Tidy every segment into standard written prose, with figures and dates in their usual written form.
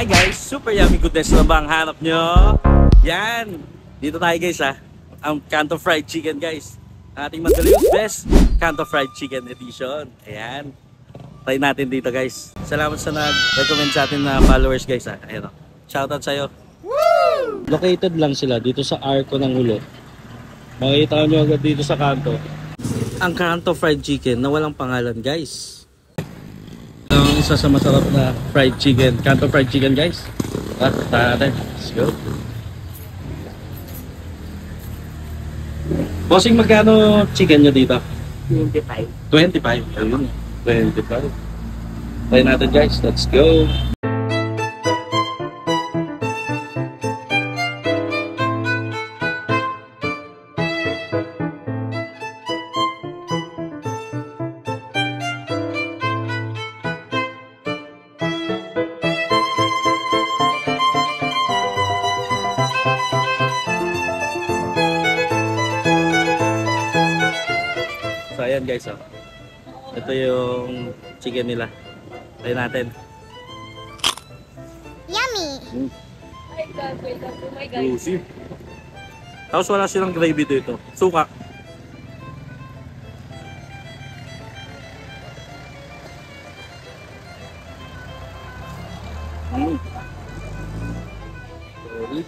Hi guys, super yummy goodness na ba ang hanap nyo? Yan, dito tayo guys ha. Ang Kanto Fried Chicken guys. Ating Mandaluyong Best Kanto Fried Chicken Edition. Ayan, try natin dito guys. Salamat sa nag-recommend sa atin na followers guys ha. Ayan o, shoutout sa'yo. Woo! Located lang sila dito sa Arco ng Ulo. Makikita nyo agad dito sa kanto. Ang Kanto Fried Chicken na walang pangalan guys. Ang isa sa masarap na fried chicken, Kanto Fried Chicken guys. Tayo natin. Let's go. Bossing, magkano chicken nyo dito? 25. 25. Ayun. 25. Try natin guys. Let's go. So ayan guys, oh. Ito yung chicken nila. Try natin. Yummy! My God, oh my God. Juicy. Tapos wala silang gravy dito. Suka. Sorry.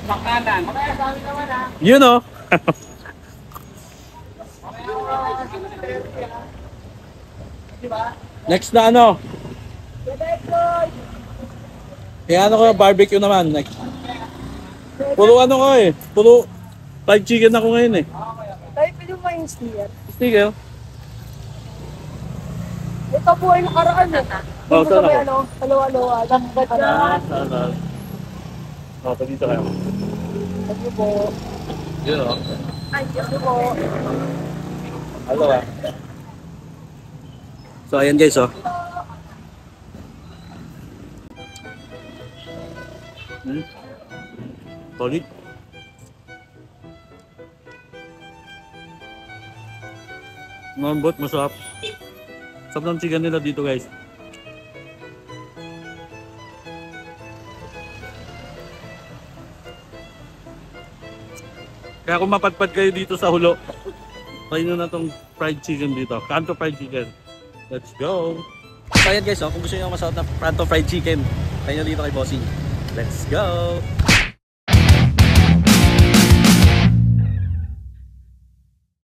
Makanan. You know. Next na ano? Ano ko, barbecue naman next. Puro ano ko eh. Puro fried chicken ako ngayon eh. Tayo pwede mo yung sticker. Sticker. Ito po ay nakaraan eh. Oh, saan ako? Ano, halo-haloa. Dapat na. Oh, dito kayo. Thank you po. Yun o. Ay, thank you po. Halo ah. So ayan guys oh. Solid. Malambot, masarap. Sarap ng chicken nila dito guys. Kaya kung mapadpad kayo dito sa Hulo, try nyo na tong fried chicken dito. Kanto Fried Chicken. Let's go! So ayan guys, oh, kung gusto nyo masarap na Kanto Fried Chicken, try nyo dito kay Bossing. Let's go!